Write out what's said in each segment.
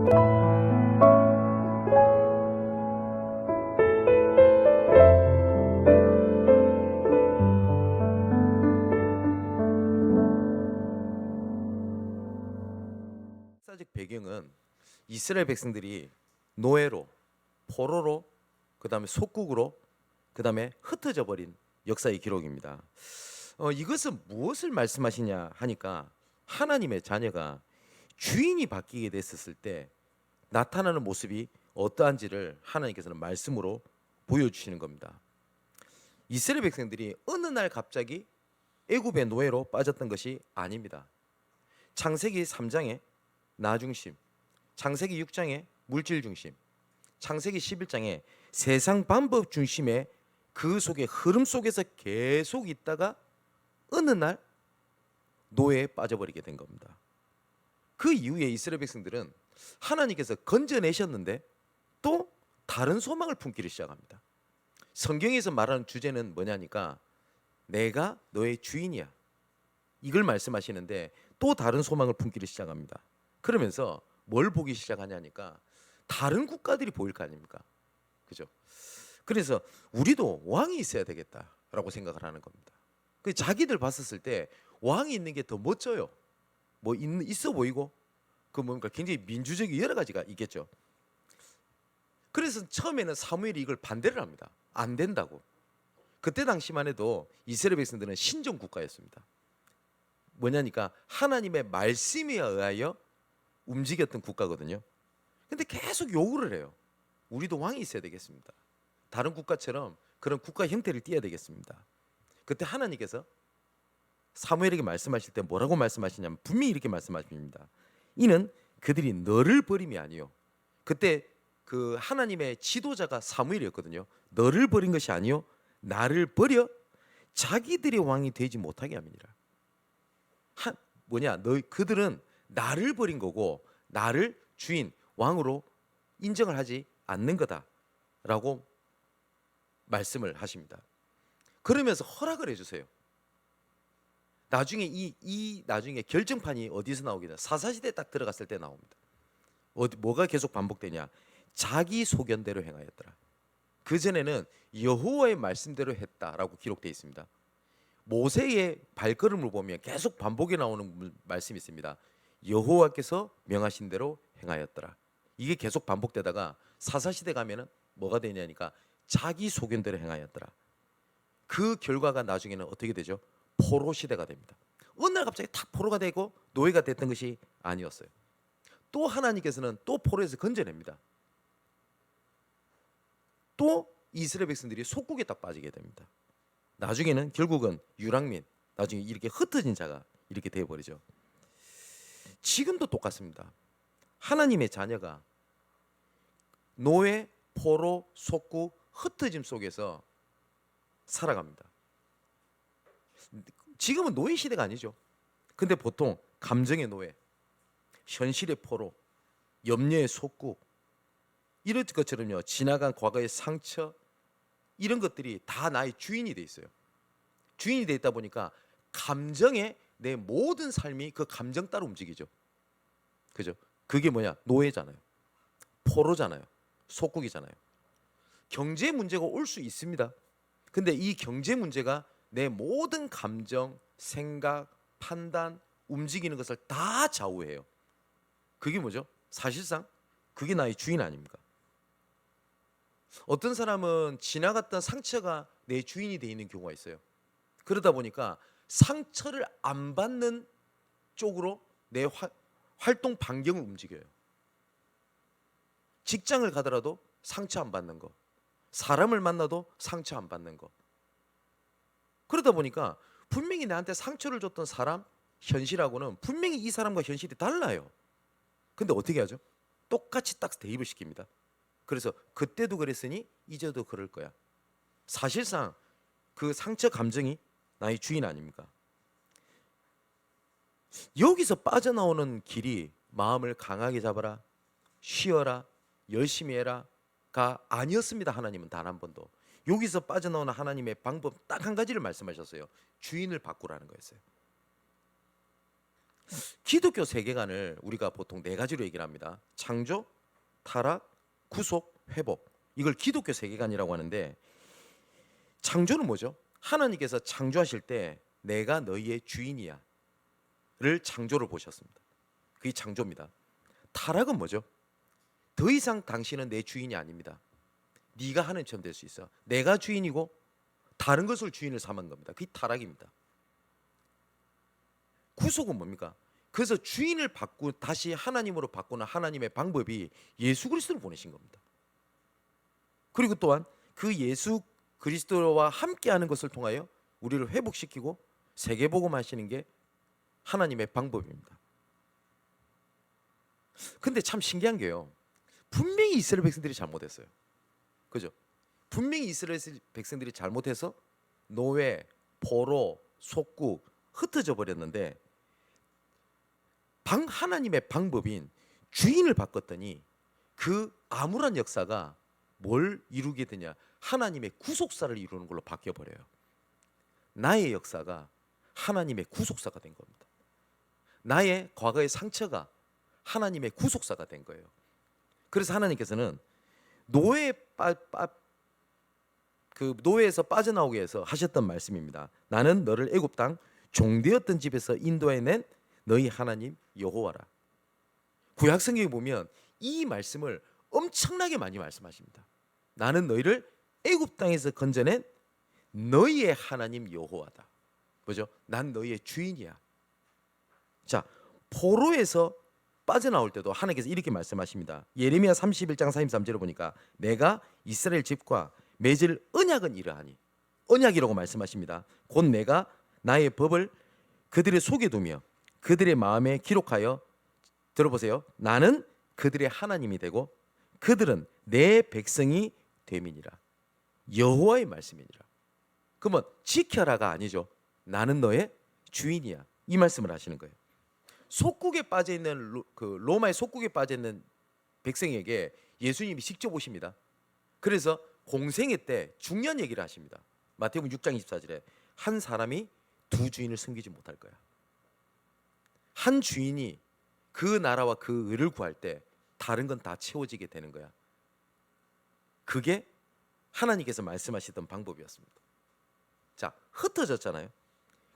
역사적 배경은 이스라엘 백성들이 노예로, 포로로, 그다음에 속국으로, 그다음에 흩어져 버린 역사의 기록입니다. 이것은 무엇을 말씀하시냐 하니까 하나님의 자녀가 주인이 바뀌게 됐었을 때 나타나는 모습이 어떠한지를 하나님께서는 말씀으로 보여주시는 겁니다. 이스라엘 백성들이 어느 날 갑자기 애굽의 노예로 빠졌던 것이 아닙니다. 창세기 3장에 나 중심, 창세기 6장에 물질 중심, 창세기 11장에 세상 방법 중심의 그 속의 흐름 속에서 계속 있다가 어느 날 노예에 빠져버리게 된 겁니다. 그 이후에 이스라엘 백성들은 하나님께서 건져내셨는데 또 다른 소망을 품기를 시작합니다. 성경에서 말하는 주제는 뭐냐니까 내가 너의 주인이야, 이걸 말씀하시는데 또 다른 소망을 품기를 시작합니다. 그러면서 뭘 보기 시작하냐니까 다른 국가들이 보일 거 아닙니까? 그죠? 그래서 우리도 왕이 있어야 되겠다라고 생각을 하는 겁니다. 그 자기들 봤었을 때 왕이 있는 게 더 멋져요. 뭐 있어 보이고 그 뭔가 굉장히 민주적인 여러 가지가 있겠죠. 그래서 처음에는 사무엘이 이걸 반대를 합니다. 안 된다고. 그때 당시만 해도 이스라엘 백성들은 신정 국가였습니다. 뭐냐니까 하나님의 말씀에 의하여 움직였던 국가거든요. 근데 계속 요구를 해요. 우리도 왕이 있어야 되겠습니다. 다른 국가처럼 그런 국가 형태를 띠어야 되겠습니다. 그때 하나님께서 사무엘에게 말씀하실 때 뭐라고 말씀하시냐면 분명히 이렇게 말씀하십니다. 이는 그들이 너를 버림이 아니요. 그때 그 하나님의 지도자가 사무엘이었거든요. 너를 버린 것이 아니요 나를 버려 자기들의 왕이 되지 못하게 함이니라. 그들은 나를 버린 거고 나를 주인, 왕으로 인정을 하지 않는 거다라고 말씀을 하십니다. 그러면서 허락을 해주세요. 나중에 나중에 결정판이 어디서 나오게 되냐? 사사시대에 딱 들어갔을 때 나옵니다. 뭐가 계속 반복되냐? 자기 소견대로 행하였더라. 그 전에는 여호와의 말씀대로 했다라고 기록되어 있습니다. 모세의 발걸음을 보면 계속 반복에 나오는 말씀이 있습니다. 여호와께서 명하신 대로 행하였더라. 이게 계속 반복되다가 사사시대 가면은 뭐가 되냐니까 자기 소견대로 행하였더라. 그 결과가 나중에는 어떻게 되죠? 포로 시대가 됩니다. 어느 날 갑자기 탁 포로가 되고 노예가 됐던 것이 아니었어요. 또 하나님께서는 또 포로에서 건져냅니다. 또 이스라엘 백성들이 속국에 딱 빠지게 됩니다. 나중에는 결국은 유랑민, 나중에 이렇게 흩어진 자가 이렇게 되어버리죠. 지금도 똑같습니다. 하나님의 자녀가 노예, 포로, 속국, 흩어짐 속에서 살아갑니다. 지금은 노예 시대가 아니죠. 근데 보통 감정의 노예, 현실의 포로, 염려의 속국, 이런 것처럼요 지나간 과거의 상처, 이런 것들이 다 나의 주인이 돼 있어요. 주인이 돼 있다 보니까 감정에 내 모든 삶이 그 감정 따라 움직이죠. 그죠? 그게 뭐냐? 노예잖아요. 포로잖아요. 속국이잖아요. 경제 문제가 올 수 있습니다. 근데 이 경제 문제가 내 모든 감정, 생각, 판단, 움직이는 것을 다 좌우해요. 그게 뭐죠? 사실상 그게 나의 주인 아닙니까? 어떤 사람은 지나갔던 상처가 내 주인이 돼 있는 경우가 있어요. 그러다 보니까 상처를 안 받는 쪽으로 내 활동 반경을 움직여요. 직장을 가더라도 상처 안 받는 거, 사람을 만나도 상처 안 받는 거. 그러다 보니까 분명히 나한테 상처를 줬던 사람, 현실하고는 분명히 이 사람과 현실이 달라요. 근데 어떻게 하죠? 똑같이 딱 대입을 시킵니다. 그래서 그때도 그랬으니 이제도 그럴 거야. 사실상 그 상처 감정이 나의 주인 아닙니까? 여기서 빠져나오는 길이 마음을 강하게 잡아라, 쉬어라, 열심히 해라가 아니었습니다. 하나님은 단 한 번도. 여기서 빠져나오는 하나님의 방법 딱 한 가지를 말씀하셨어요. 주인을 바꾸라는 거였어요. 기독교 세계관을 우리가 보통 네 가지로 얘기를 합니다. 창조, 타락, 구속, 회복. 이걸 기독교 세계관이라고 하는데, 창조는 뭐죠? 하나님께서 창조하실 때 내가 너희의 주인이야 를 창조를 보셨습니다. 그게 창조입니다. 타락은 뭐죠? 더 이상 당신은 내 주인이 아닙니다. 네가 하나님처럼 될 수 있어. 내가 주인이고 다른 것을 주인을 삼은 겁니다. 그게 타락입니다. 구속은 뭡니까? 그래서 주인을 바꾸 다시 하나님으로 바꾸는 하나님의 방법이 예수 그리스도를 보내신 겁니다. 그리고 또한 그 예수 그리스도와 함께하는 것을 통하여 우리를 회복시키고 세계복음 하시는 게 하나님의 방법입니다. 근데 참 신기한 게요, 분명히 이스라엘 백성들이 잘못했어요. 그죠? 분명히 이스라엘 백성들이 잘못해서 노예, 포로, 속국 흩어져 버렸는데, 하나님의 방법인 주인을 바꿨더니 그 암울한 역사가 뭘 이루게 되냐? 하나님의 구속사를 이루는 걸로 바뀌어 버려요. 나의 역사가 하나님의 구속사가 된 겁니다. 나의 과거의 상처가 하나님의 구속사가 된 거예요. 그래서 하나님께서는 노예에서 빠져나오기 위해서 하셨던 말씀입니다. 나는 너를 애굽 땅 종되었던 집에서 인도해낸 너희 하나님 여호와라. 구약 성경에 보면 이 말씀을 엄청나게 많이 말씀하십니다. 나는 너희를 애굽 땅에서 건져낸 너희의 하나님 여호와다. 뭐죠? 난 너희의 주인이야. 자, 포로에서 빠져나올 때도 하나님께서 이렇게 말씀하십니다. 예레미야 31장 43절을 보니까 내가 이스라엘 집과 맺을 언약은 이러하니, 언약이라고 말씀하십니다. 곧 내가 나의 법을 그들의 속에 두며 그들의 마음에 기록하여, 들어보세요, 나는 그들의 하나님이 되고 그들은 내 백성이 됨이니라. 여호와의 말씀이니라. 그러면 지켜라가 아니죠. 나는 너의 주인이야, 이 말씀을 하시는 거예요. 속국에 빠져 있는 로마의 속국에 빠져 있는 백성에게 예수님이 직접 오십니다. 그래서 공생애 때 중요한 얘기를 하십니다. 마태복음 6장 24절에 한 사람이 두 주인을 섬기지 못할 거야. 한 주인이 그 나라와 그 의를 구할 때 다른 건 다 채워지게 되는 거야. 그게 하나님께서 말씀하시던 방법이었습니다. 자, 흩어졌잖아요.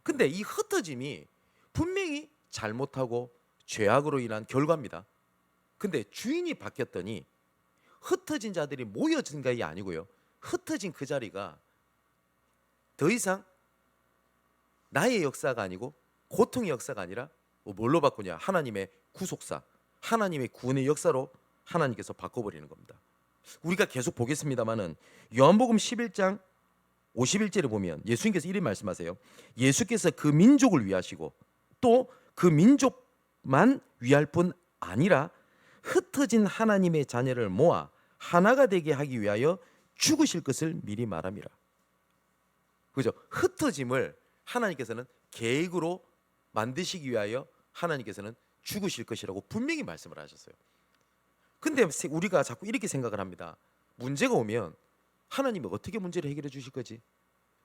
근데 이 흩어짐이 분명히 잘못하고 죄악으로 인한 결과입니다. 근데 주인이 바뀌었더니 흩어진 자들이 모여진 것이 아니고요, 흩어진 그 자리가 더 이상 나의 역사가 아니고 고통의 역사가 아니라 뭘로 바꾸냐? 하나님의 구속사, 하나님의 구원의 역사로 하나님께서 바꿔버리는 겁니다. 우리가 계속 보겠습니다마는 요한복음 11장 51절에 보면 예수님께서 이렇게 말씀하세요. 예수께서 그 민족을 위하시고 또 그 민족만 위할 뿐 아니라 흩어진 하나님의 자녀를 모아 하나가 되게 하기 위하여 죽으실 것을 미리 말함이라. 그죠? 흩어짐을 하나님께서는 계획으로 만드시기 위하여 하나님께서는 죽으실 것이라고 분명히 말씀을 하셨어요. 근데 우리가 자꾸 이렇게 생각을 합니다. 문제가 오면 하나님이 어떻게 문제를 해결해 주실 거지?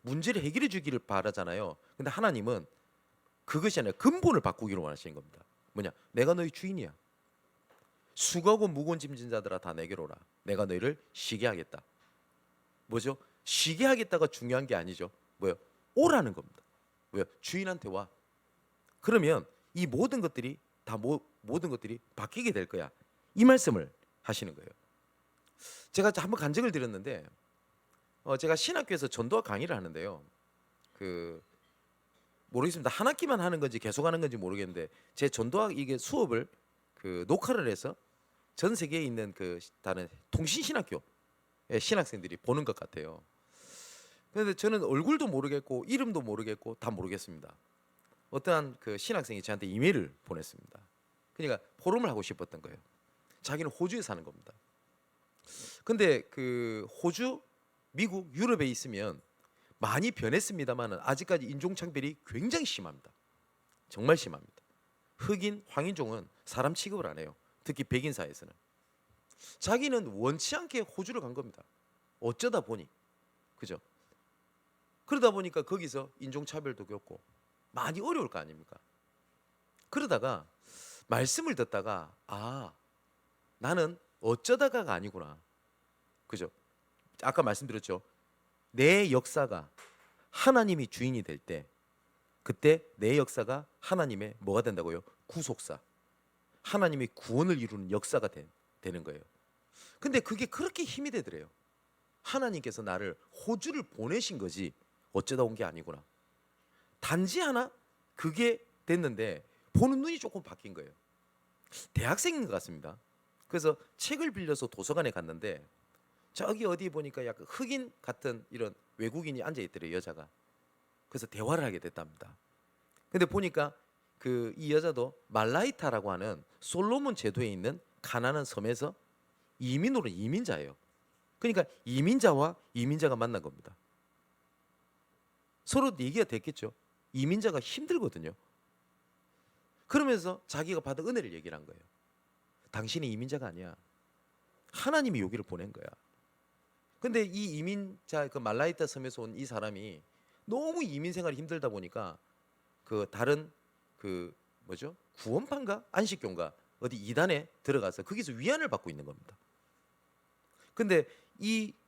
문제를 해결해 주기를 바라잖아요. 근데 하나님은 그것이 아니라 근본을 바꾸기를 원하시는 겁니다. 뭐냐? 내가 너희 주인이야. 수고하고 무거운 짐진 자들아 다 내게로 오라. 내가 너희를 쉬게 하겠다. 뭐죠? 쉬게 하겠다가 중요한 게 아니죠. 뭐요? 오라는 겁니다. 왜요? 주인한테 와. 그러면 이 모든 것들이 모든 것들이 바뀌게 될 거야. 이 말씀을 하시는 거예요. 제가 한번 간증을 드렸는데, 제가 신학교에서 전도학 강의를 하는데요. 모르겠습니다. 한 학기만 하는 건지 계속 하는 건지 모르겠는데 제 전도학 이게 수업을 녹화를 해서 전 세계에 있는 다른 통신신학교 신학생들이 보는 것 같아요. 그런데 저는 얼굴도 모르겠고 이름도 모르겠고 다 모르겠습니다. 어떠한 신학생이 저한테 이메일을 보냈습니다. 그러니까 포럼을 하고 싶었던 거예요. 자기는 호주에 사는 겁니다. 근데 호주, 미국, 유럽에 있으면 많이 변했습니다만 아직까지 인종차별이 굉장히 심합니다. 정말 심합니다. 흑인, 황인종은 사람 취급을 안 해요. 특히 백인 사회에서는. 자기는 원치 않게 호주를 간 겁니다. 어쩌다 보니. 그죠? 그러다 보니까 거기서 인종차별도 겪고 많이 어려울 거 아닙니까? 그러다가 말씀을 듣다가 나는 어쩌다가가 아니구나. 그죠? 아까 말씀드렸죠. 내 역사가 하나님이 주인이 될 때, 그때 내 역사가 하나님의 뭐가 된다고요? 구속사. 하나님의 구원을 이루는 역사가 되는 거예요. 근데 그게 그렇게 힘이 되더래요. 하나님께서 나를 호주를 보내신 거지 어쩌다 온 게 아니구나. 단지 하나 그게 됐는데 보는 눈이 조금 바뀐 거예요. 대학생인 것 같습니다. 그래서 책을 빌려서 도서관에 갔는데 저기 어디 보니까 약간 흑인 같은 이런 외국인이 앉아 있더래요, 여자가. 그래서 대화를 하게 됐답니다. 근데 보니까 이 여자도 말라이타라고 하는 솔로몬 제도에 있는 가나안 섬에서 이민으로 이민자예요. 그러니까 이민자와 이민자가 만난 겁니다. 서로 얘기가 됐겠죠. 이민자가 힘들거든요. 그러면서 자기가 받은 은혜를 얘기를 한 거예요. 당신이 이민자가 아니야. 하나님이 여기를 보낸 거야. 근데 이 이민자, 그 말라이타 섬에서 온 이 사람이 너무 이민 생활이 힘들다 보니까 다른 구원파인가 안식교인가 어디 이단에 들어가서 거기서 위안을 받고 있는 겁니다. 근데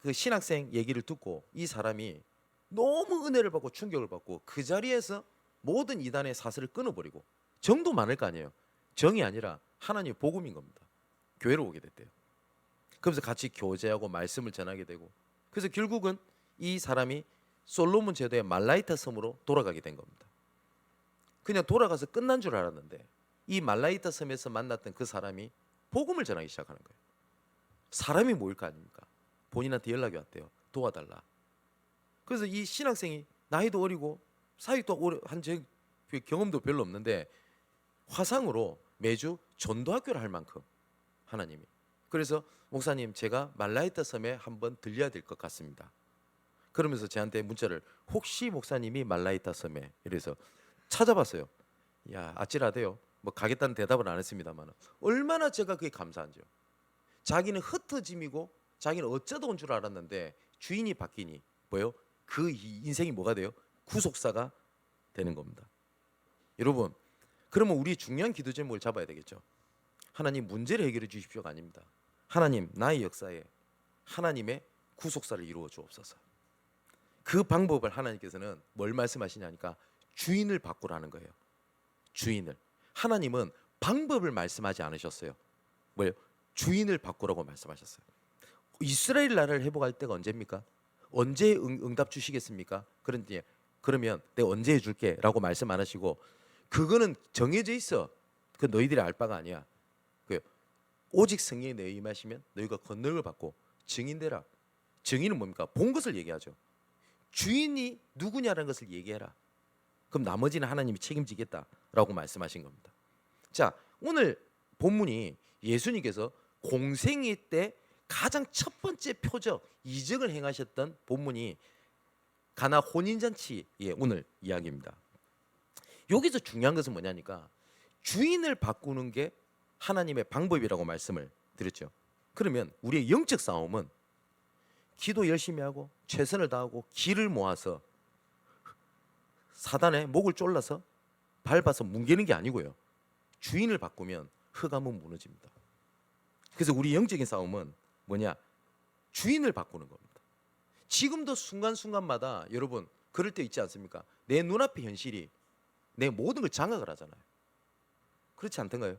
그 신학생 얘기를 듣고 이 사람이 너무 은혜를 받고 충격을 받고 그 자리에서 모든 이단의 사슬을 끊어버리고, 정도 많을 거 아니에요. 정이 아니라 하나님의 복음인 겁니다. 교회로 오게 됐대요. 그러면서 같이 교제하고 말씀을 전하게 되고, 그래서 결국은 이 사람이 솔로몬 제도의 말라이타 섬으로 돌아가게 된 겁니다. 그냥 돌아가서 끝난 줄 알았는데 이 말라이타 섬에서 만났던 그 사람이 복음을 전하기 시작하는 거예요. 사람이 모일 거 아닙니까? 본인한테 연락이 왔대요. 도와달라. 그래서 이 신학생이 나이도 어리고 사역도 오래 한 경험도 별로 없는데 화상으로 매주 전도학교를 할 만큼 하나님이. 그래서 목사님, 제가 말라이타 섬에 한번 들려야 될 것 같습니다. 그러면서 저한테 문자를, 혹시 목사님이 말라이타 섬에, 이래서 찾아봤어요. 야, 아찔하대요. 뭐 가겠다는 대답은 안 했습니다만 얼마나 제가 그게 감사한지요. 자기는 흩어짐이고 자기는 어쩌다 온 줄 알았는데 주인이 바뀌니 뭐요? 그 인생이 뭐가 돼요? 구속사가 되는 겁니다. 여러분, 그러면 우리 중요한 기도 제목을 잡아야 되겠죠. 하나님, 문제를 해결해 주십시오가 아닙니다. 하나님, 나의 역사에 하나님의 구속사를 이루어 주옵소서. 그 방법을 하나님께서는 뭘 말씀하시냐니까 주인을 바꾸라는 거예요. 주인을. 하나님은 방법을 말씀하지 않으셨어요. 뭐예요? 주인을 바꾸라고 말씀하셨어요. 이스라엘 나라를 회복할 때가 언제입니까? 언제 응답 주시겠습니까? 그러면 내가 언제 해줄게 라고 말씀 안 하시고, 그거는 정해져 있어. 그 너희들이 알 바가 아니야. 오직 성령이 너희 임하시면 너희가 권능을 받고 증인되라. 증인은 뭡니까? 본 것을 얘기하죠. 주인이 누구냐라는 것을 얘기해라. 그럼 나머지는 하나님이 책임지겠다라고 말씀하신 겁니다. 자, 오늘 본문이 예수님께서 공생애 때 가장 첫 번째 표적, 이적을 행하셨던 본문이 가나 혼인잔치의 오늘 이야기입니다. 여기서 중요한 것은 뭐냐니까 주인을 바꾸는 게 하나님의 방법이라고 말씀을 드렸죠. 그러면 우리의 영적 싸움은 기도 열심히 하고 최선을 다하고 기를 모아서 사단의 목을 졸라서 밟아서 뭉개는 게 아니고요. 주인을 바꾸면 흑암은 무너집니다. 그래서 우리 영적인 싸움은 뭐냐? 주인을 바꾸는 겁니다. 지금도 순간순간마다 여러분 그럴 때 있지 않습니까? 내 눈앞의 현실이 내 모든 걸 장악을 하잖아요. 그렇지 않던가요?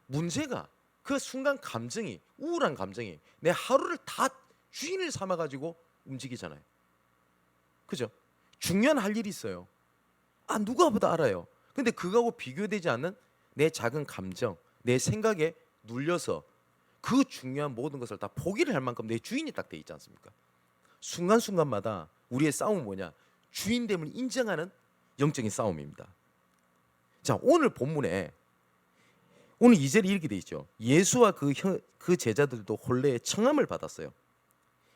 문제가 그 순간 감정이, 우울한 감정이 내 하루를 다 주인을 삼아가지고 움직이잖아요. 그죠? 중요한 할 일이 있어요. 누가보다 알아요. 근데 그거하고 비교되지 않는 내 작은 감정, 내 생각에 눌려서 그 중요한 모든 것을 다 포기를 할 만큼 내 주인이 딱 돼 있지 않습니까? 순간순간마다 우리의 싸움은 뭐냐? 주인됨을 인정하는 영적인 싸움입니다. 자, 오늘 본문에 오늘 2절에 이렇게 돼 있죠. 예수와 그 제자들도 혼례의 청함을 받았어요.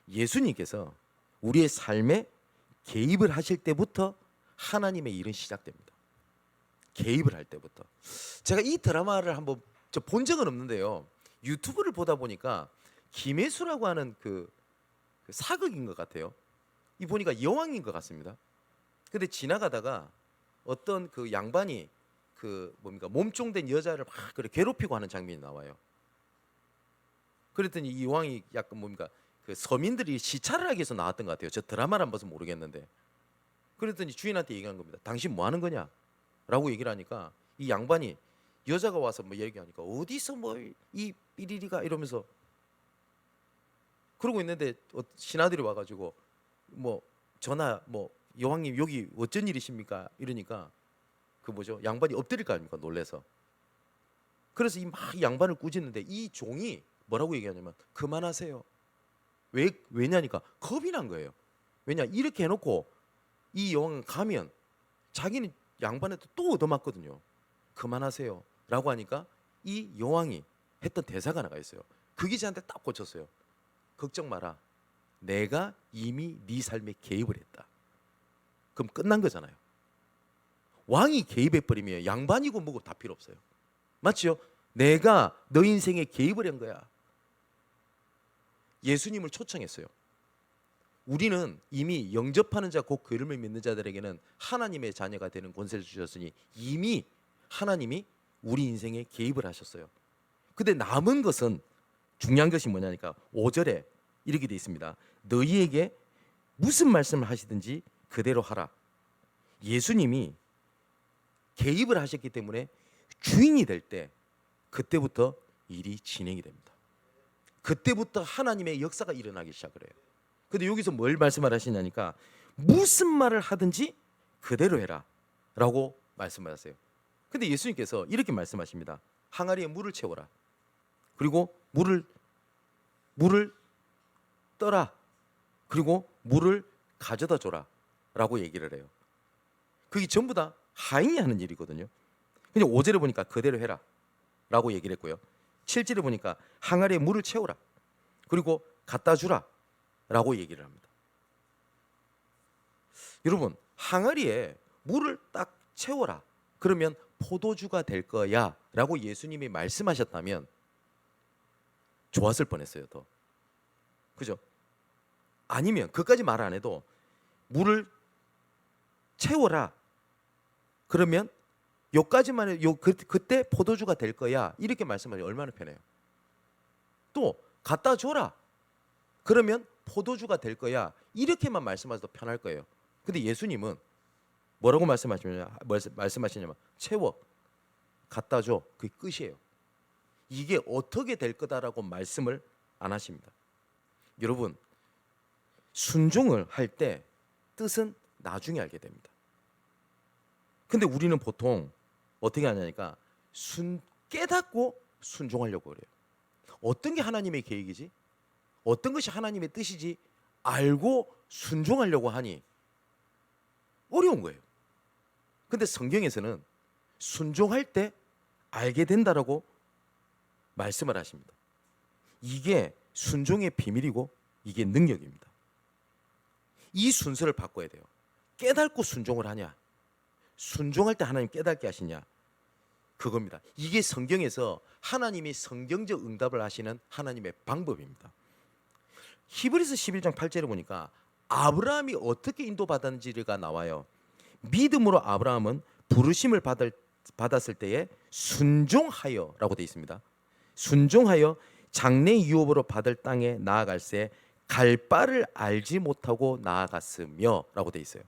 예수님께서 우리의 삶에 개입을 하실 때부터 하나님의 일은 시작됩니다. 개입을 할 때부터. 제가 이 드라마를 한번 본 적은 없는데요. 유튜브를 보다 보니까 김혜수라고 하는 그 사극인 것 같아요. 이 보니까 여왕인 것 같습니다. 근데 지나가다가 어떤 그 양반이 그 뭡니까 몸종된 여자를 막 그래 괴롭히고 하는 장면이 나와요. 그랬더니 이 왕이 약간 뭡니까 그 서민들이 시찰을 하기 위해서 나왔던 것 같아요. 저 드라마를 안 봐서 모르겠는데. 그랬더니 주인한테 얘기한 겁니다. 당신 뭐 하는 거냐? 라고 얘기를 하니까 이 양반이 여자가 와서 뭐 얘기하니까 어디서 뭐 이 삐리리가 이러면서 그러고 있는데 신하들이 와가지고 뭐 전하 뭐 여왕님 여기 어쩐 일이십니까? 이러니까 그 뭐죠 양반이 엎드릴 거 아닙니까 놀래서. 그래서 이 막 양반을 꾸짖는데 이 종이 뭐라고 얘기하냐면 그만하세요. 왜냐니까 겁이 난 거예요. 왜냐 이렇게 해놓고 이 여왕은 가면 자기는 양반한테 또 얻어맞거든요. 그만하세요 라고 하니까 이 여왕이 했던 대사가 나가 있어요. 그 기자한테 딱 꽂혔어요. 걱정 마라. 내가 이미 네 삶에 개입을 했다. 그럼 끝난 거잖아요. 왕이 개입해버리면 양반이고 뭐고 다 필요 없어요. 맞죠? 내가 너 인생에 개입을 한 거야. 예수님을 초청했어요. 우리는 이미 영접하는 자 곧 그 이름을 믿는 자들에게는 하나님의 자녀가 되는 권세를 주셨으니 이미 하나님이 우리 인생에 개입을 하셨어요. 근데 남은 것은 중요한 것이 뭐냐니까 5절에 이렇게 돼 있습니다. 너희에게 무슨 말씀을 하시든지 그대로 하라. 예수님이 개입을 하셨기 때문에 주인이 될 때 그때부터 일이 진행이 됩니다. 그때부터 하나님의 역사가 일어나기 시작을 해요. 근데 여기서 뭘 말씀을 하시냐니까 무슨 말을 하든지 그대로 해라 라고 말씀을 하세요. 근데 예수님께서 이렇게 말씀하십니다. 항아리에 물을 채워라. 그리고 물을 떠라. 그리고 물을 가져다 줘라 라고 얘기를 해요. 그게 전부 다 하인이 하는 일이거든요. 근데 5절에 보니까 그대로 해라 라고 얘기를 했고요. 7절에 보니까 항아리에 물을 채워라. 그리고 갖다 주라 라고 얘기를 합니다. 여러분 항아리에 물을 딱 채워라. 그러면 포도주가 될 거야 라고 예수님이 말씀하셨다면 좋았을 뻔했어요. 더 그죠? 아니면 그까지 말 안 해도 물을 채워라. 그러면 요까지만 해도 그때 포도주가 될 거야 이렇게 말씀하면 얼마나 편해요. 또 갖다 줘라. 그러면 포도주가 될 거야 이렇게만 말씀하셔도 편할 거예요. 근데 예수님은 뭐라고 말씀하시냐면 채워 갖다 줘 그게 끝이에요. 이게 어떻게 될 거다라고 말씀을 안 하십니다. 여러분 순종을 할 때 뜻은 나중에 알게 됩니다. 근데 우리는 보통 어떻게 하냐니까 깨닫고 순종하려고 그래요. 어떤 게 하나님의 계획이지? 어떤 것이 하나님의 뜻이지? 알고 순종하려고 하니 어려운 거예요. 근데 성경에서는 순종할 때 알게 된다라고 말씀을 하십니다. 이게 순종의 비밀이고 이게 능력입니다. 이 순서를 바꿔야 돼요. 깨닫고 순종을 하냐? 순종할 때 하나님 깨닫게 하시냐? 그겁니다. 이게 성경에서 하나님이 성경적 응답을 하시는 하나님의 방법입니다. 히브리서 11장 8절에 보니까 아브라함이 어떻게 인도받았는지가 나와요. 믿음으로 아브라함은 부르심을 받았을 때에 순종하여 라고 되어 있습니다. 순종하여 장래 유업으로 받을 땅에 나아갈새 갈 바를 알지 못하고 나아갔으며 라고 되어 있어요.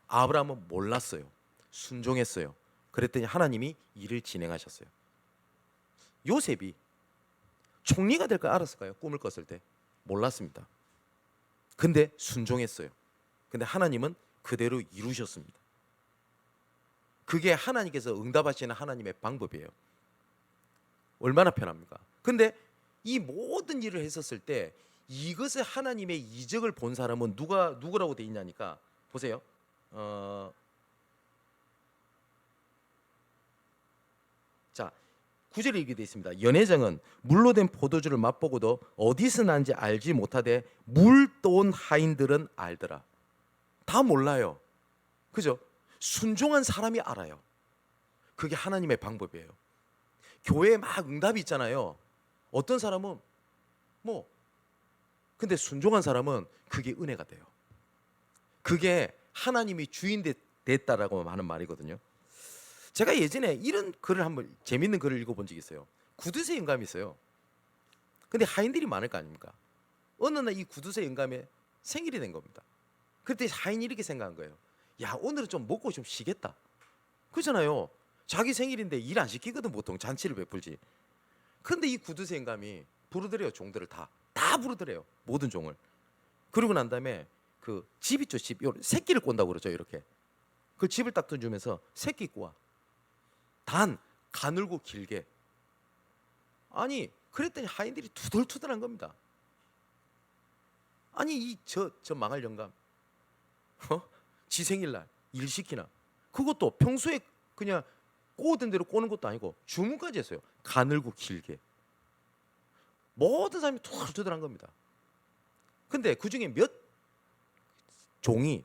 아브라함은 몰랐어요. 순종했어요. 그랬더니 하나님이 일을 진행하셨어요. 요셉이 총리가 될 걸 알았을까요? 꿈을 꿨을 때 몰랐습니다. 근데 순종했어요. 근데 하나님은 그대로 이루셨습니다. 그게 하나님께서 응답하시는 하나님의 방법이에요. 얼마나 편합니까? 근데 이 모든 일을 했었을 때 이것을 하나님의 이적을 본 사람은 누구라고 돼 있냐니까 보세요. 자 9절에 이렇게 돼 있습니다. 연회장은 물로 된 포도주를 맛보고도 어디서 난지 알지 못하되 물떠온 하인들은 알더라. 다 몰라요. 그죠? 순종한 사람이 알아요. 그게 하나님의 방법이에요. 교회에 막 응답이 있잖아요. 어떤 사람은 근데 순종한 사람은 그게 은혜가 돼요. 그게 하나님이 주인 됐다라고 하는 말이거든요. 제가 예전에 이런 글을 한번 재밌는 글을 읽어본 적이 있어요. 구두쇠 영감이 있어요. 근데 하인들이 많을 거 아닙니까? 어느 날 이 구두쇠 영감의 생일이 된 겁니다. 그때 하인이 이렇게 생각한 거예요. 야, 오늘은 좀 먹고 좀 쉬겠다. 그렇잖아요. 자기 생일인데 일 안 시키거든, 보통 잔치를 베풀지. 근데 이 구두쇠 영감이 부르더래요. 종들을 다 부르더래요. 모든 종을. 그러고 난 다음에 그 집 있죠, 집. 요 새끼를 꼰다고 그러죠, 이렇게. 그 집을 딱 던주면서 새끼 꼬아. 단 가늘고 길게. 아니, 그랬더니 하인들이 투덜투덜한 겁니다. 아니, 이 저 망할 영감, 지 생일날 일 시키나? 그것도 평소에 그냥 꼬던 대로 꼬는 것도 아니고 주문까지 했어요. 가늘고 길게. 모든 사람이 투덜투덜한 겁니다. 근데 그 중에 몇 종이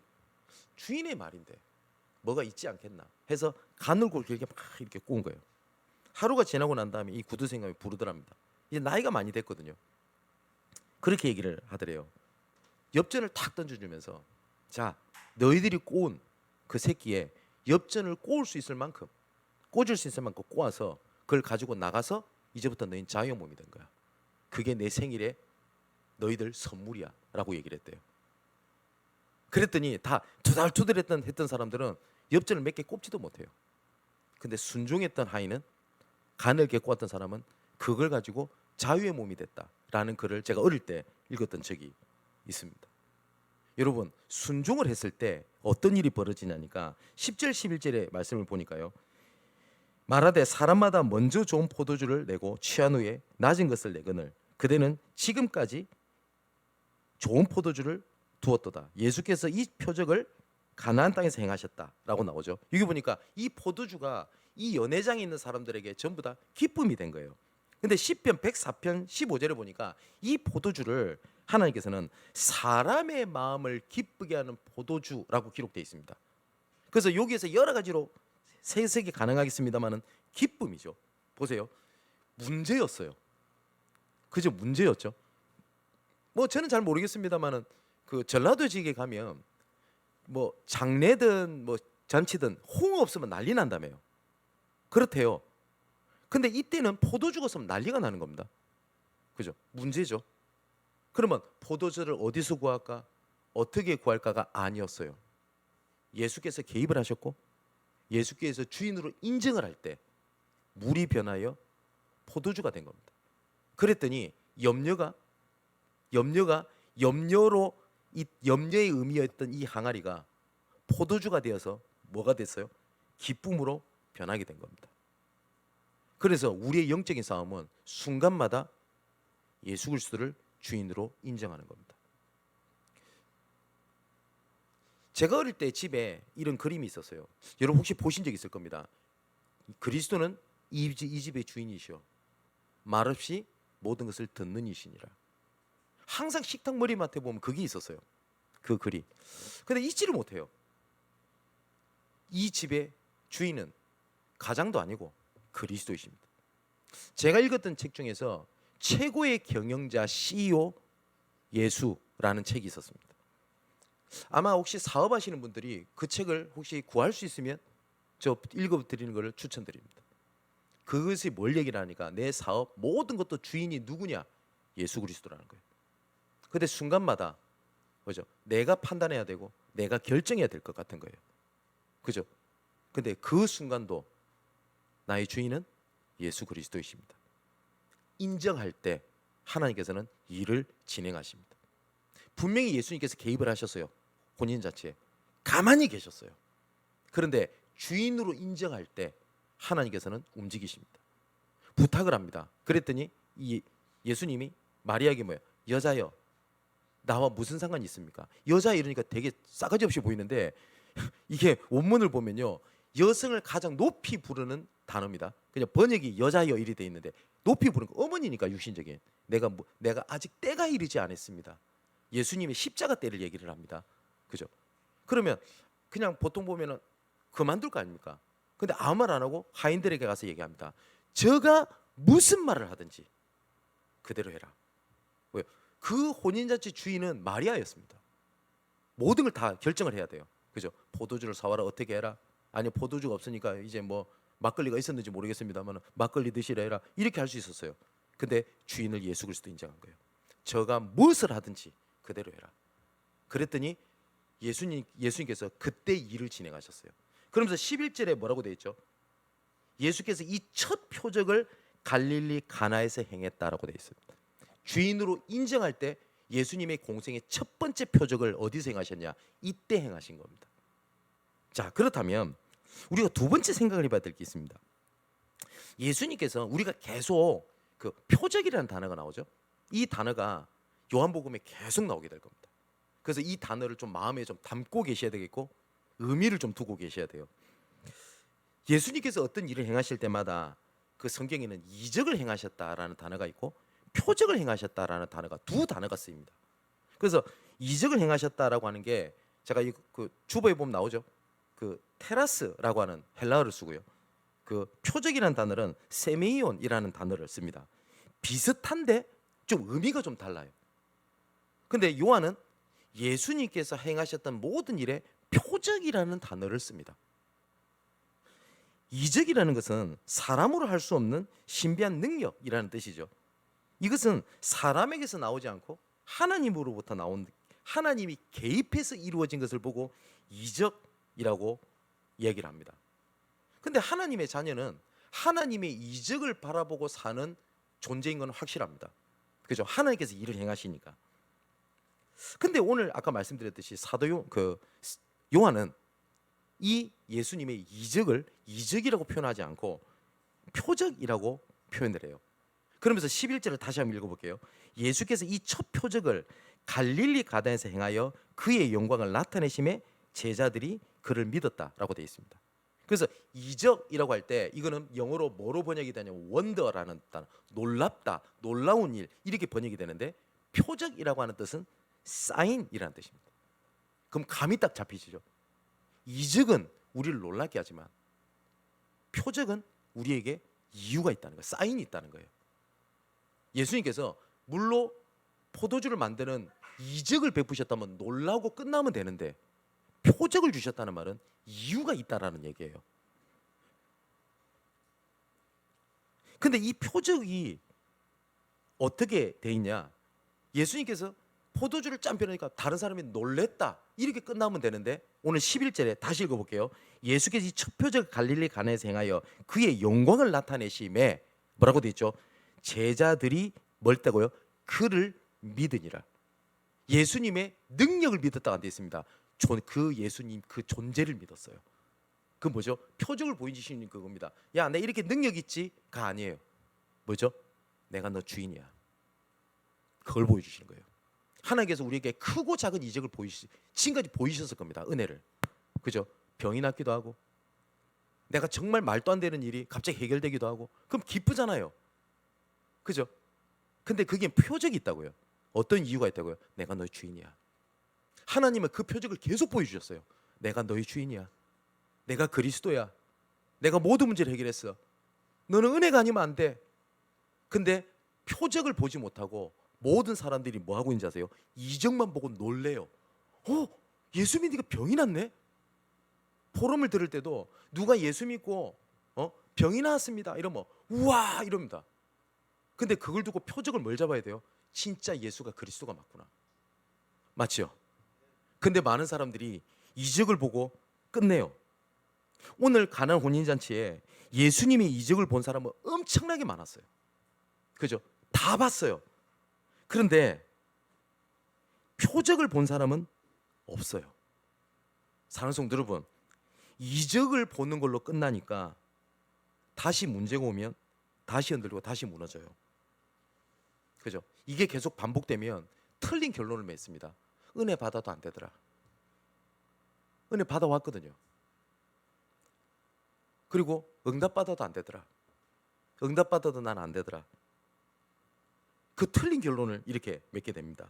주인의 말인데 뭐가 있지 않겠나 해서 가늘고 길게 막 이렇게 꼬은 거예요. 하루가 지나고 난 다음에 이 구두생감이 부르더랍니다. 이제 나이가 많이 됐거든요. 그렇게 얘기를 하더래요. 엽전을 탁 던져주면서, 자, 너희들이 꼬은 그 새끼에 엽전을 꼬을 수 있을 만큼, 꽂을 수 있을 만큼 꼬아서 그걸 가지고 나가서 이제부터 너희는 자유의 몸이 된 거야. 그게 내 생일에 너희들 선물이야 라고 얘기를 했대요. 그랬더니 다 투덜투덜했던 사람들은 엽전을 몇 개 꼽지도 못해요. 근데 순종했던 하인은, 가늘게 꼬았던 사람은 그걸 가지고 자유의 몸이 됐다라는 글을 제가 어릴 때 읽었던 적이 있습니다. 여러분, 순종을 했을 때 어떤 일이 벌어지냐니까 10절 11절의 말씀을 보니까요. 말하되 사람마다 먼저 좋은 포도주를 내고 취한 후에 낮은 것을 내거늘 그대는 지금까지 좋은 포도주를 두었도다. 예수께서 이 표적을 가나안 땅에서 행하셨다라고 나오죠. 여기 보니까 이 포도주가 이 연회장에 있는 사람들에게 전부 다 기쁨이 된 거예요. 근데 시편 104편 15절에 보니까 이 포도주를 하나님께서는 사람의 마음을 기쁘게 하는 포도주라고 기록되어 있습니다. 그래서 여기에서 여러 가지로 해석이 가능하겠습니다만은 기쁨이죠. 보세요. 문제였어요. 그죠? 문제였죠. 뭐 저는 잘 모르겠습니다만은 그 전라도 지역에 가면 뭐 장례든 뭐 잔치든 홍어 없으면 난리 난다며요. 그렇대요. 근데 이때는 포도주가 없으면 난리가 나는 겁니다. 그죠? 문제죠. 그러면 포도주를 어디서 구할까? 어떻게 구할까가 아니었어요. 예수께서 개입을 하셨고 예수께서 주인으로 인정을 할 때 물이 변하여 포도주가 된 겁니다. 그랬더니 염려로 이 염려의 의미였던 이 항아리가 포도주가 되어서 뭐가 됐어요? 기쁨으로 변하게 된 겁니다. 그래서 우리의 영적인 싸움은 순간마다 예수 그리스도를 주인으로 인정하는 겁니다. 제가 어릴 때 집에 이런 그림이 있었어요. 여러분 혹시 보신 적 있을 겁니다. 그리스도는 이 집의 주인이시오. 말없이 모든 것을 듣는 이시니라. 항상 식탁 머리맡에 보면 그게 있었어요. 그 글이. 근데 잊지를 못해요. 이 집의 주인은 가장도 아니고 그리스도이십니다. 제가 읽었던 책 중에서 최고의 경영자 CEO 예수라는 책이 있었습니다. 아마 혹시 사업하시는 분들이 그 책을 혹시 구할 수 있으면 저 읽어드리는 것을 추천드립니다. 그것이 뭘 얘기를 하니까 내 사업 모든 것도 주인이 누구냐? 예수 그리스도라는 거예요. 근데 순간마다 그죠? 내가 판단해야 되고 내가 결정해야 될 것 같은 거예요. 그죠? 근데 그 순간도 나의 주인은 예수 그리스도이십니다. 인정할 때 하나님께서는 일을 진행하십니다. 분명히 예수님께서 개입을 하셨어요. 혼인 자체에 가만히 계셨어요. 그런데 주인으로 인정할 때 하나님께서는 움직이십니다. 부탁을 합니다. 그랬더니 이 예수님이 마리아에게 뭐예요? 여자여, 나와 무슨 상관이 있습니까? 여자 이러니까 되게 싸가지 없이 보이는데 이게 원문을 보면요, 여성을 가장 높이 부르는 단어입니다. 그냥 번역이 여자여 이리 돼 있는데 높이 부르는 거 어머니니까 육신적인 내가 아직 때가 이르지 않았습니다. 예수님의 십자가 때를 얘기를 합니다. 그죠? 그러면 그냥 보통 보면은 그만둘 거 아닙니까? 근데 아무 말 안 하고 하인들에게 가서 얘기합니다. 저가 무슨 말을 하든지 그대로 해라. 왜요? 그 혼인잔치 주인은 마리아였습니다. 모든 걸 다 결정을 해야 돼요. 그죠? 포도주를 사와라, 어떻게 해라, 아니 포도주가 없으니까 이제 뭐 막걸리가 있었는지 모르겠습니다만 막걸리 드시라 해라 이렇게 할 수 있었어요. 근데 주인을 예수 그리스도 인정한 거예요. 저가 무엇을 하든지 그대로 해라. 그랬더니 예수님께서 그때 일을 진행하셨어요. 그러면서 11절에 뭐라고 되어 있죠? 예수께서 이 첫 표적을 갈릴리 가나에서 행했다라고 되어 있습니다. 주인으로 인정할 때 예수님의 공생의 첫 번째 표적을 어디서 행하셨냐? 이때 행하신 겁니다. 자, 그렇다면 우리가 두 번째 생각을 해봐야 될 게 있습니다. 예수님께서 우리가 계속 그 표적이라는 단어가 나오죠. 이 단어가 요한복음에 계속 나오게 될 겁니다. 그래서 이 단어를 좀 마음에 좀 담고 계셔야 되겠고 의미를 좀 두고 계셔야 돼요. 예수님께서 어떤 일을 행하실 때마다 그 성경에는 이적을 행하셨다라는 단어가 있고 표적을 행하셨다라는 단어가 두 단어가 쓰입니다. 그래서 이적을 행하셨다라고 하는 게 제가 그 주보에 보면 나오죠. 그 테라스라고 하는 헬라어를 쓰고요. 그 표적이라는 단어는 세메이온이라는 단어를 씁니다. 비슷한데 좀 의미가 좀 달라요. 근데 요한은 예수님께서 행하셨던 모든 일에 표적이라는 단어를 씁니다. 이적이라는 것은 사람으로 할 수 없는 신비한 능력이라는 뜻이죠. 이것은 사람에게서 나오지 않고 하나님으로부터 나온, 하나님이 개입해서 이루어진 것을 보고 이적이라고 얘기를 합니다. 근데 하나님의 자녀는 하나님의 이적을 바라보고 사는 존재인 건 확실합니다. 그죠? 하나님께서 일을 행하시니까. 근데 오늘 아까 말씀드렸듯이 요한은 이 예수님의 이적을 이적이라고 표현하지 않고 표적이라고 표현을 해요. 그러면서 11절을 다시 한번 읽어볼게요. 예수께서 이 첫 표적을 갈릴리 가나에서 행하여 그의 영광을 나타내심에 제자들이 그를 믿었다라고 되어 있습니다. 그래서 이적이라고 할 때 이거는 영어로 뭐로 번역이 되냐면 원더라는 단어, 놀랍다, 놀라운 일 이렇게 번역이 되는데 표적이라고 하는 뜻은 사인이라는 뜻입니다. 그럼 감이 딱 잡히시죠? 이적은 우리를 놀랍게 하지만 표적은 우리에게 이유가 있다는 거예요. 사인이 있다는 거예요. 예수님께서 물로 포도주를 만드는 이적을 베푸셨다면 놀라고 끝나면 되는데 표적을 주셨다는 말은 이유가 있다라는 얘기예요. 근데 이 표적이 어떻게 돼 있냐? 예수님께서 포도주를 짠 펴놓으니까 다른 사람이 놀랬다 이렇게 끝나면 되는데 오늘 11절에 다시 읽어볼게요. 예수께서 이 첫 표적 갈릴리 가나에서 행하여 그의 영광을 나타내심에 뭐라고 돼 있죠? 제자들이 뭘다고요? 그를 믿으니라. 예수님의 능력을 믿었다고 안 돼 있습니다. 그 예수님 그 존재를 믿었어요. 그 뭐죠? 표적을 보여주시는 그겁니다. 야, 내 이렇게 능력 있지가 아니에요. 뭐죠? 내가 너 주인이야. 그걸 보여주시는 거예요. 하나님께서 우리에게 크고 작은 이적을 지금까지 보이셨을 겁니다. 은혜를. 그죠? 병이 낫기도 하고 내가 정말 말도 안 되는 일이 갑자기 해결되기도 하고 그럼 기쁘잖아요. 그죠? 근데 그게 표적이 있다고요. 어떤 이유가 있다고요? 내가 너의 주인이야. 하나님은 그 표적을 계속 보여주셨어요. 내가 너의 주인이야. 내가 그리스도야. 내가 모든 문제를 해결했어. 너는 은혜가 아니면 안 돼. 근데 표적을 보지 못하고 모든 사람들이 뭐 하고 있는지 아세요? 이적만 보고 놀래요. 예수 믿으니까 병이 낫네? 포럼을 들을 때도 누가 예수 믿고 병이 나았습니다 이러면 우와 이럽니다. 근데 그걸 두고 표적을 뭘 잡아야 돼요? 진짜 예수가 그리스도가 맞구나. 맞죠? 근데 많은 사람들이 이적을 보고 끝내요. 오늘 가나안 혼인잔치에 예수님의 이적을 본 사람은 엄청나게 많았어요. 그죠? 다 봤어요. 그런데 표적을 본 사람은 없어요. 사랑하는 성도 여러분, 이적을 보는 걸로 끝나니까 다시 문제가 오면 다시 흔들리고 다시 무너져요. 그죠? 이게 계속 반복되면 틀린 결론을 맺습니다. 은혜 받아도 안 되더라. 은혜 받아왔거든요. 그리고 응답 받아도 안 되더라. 응답 받아도 난 안 되더라. 그 틀린 결론을 이렇게 맺게 됩니다.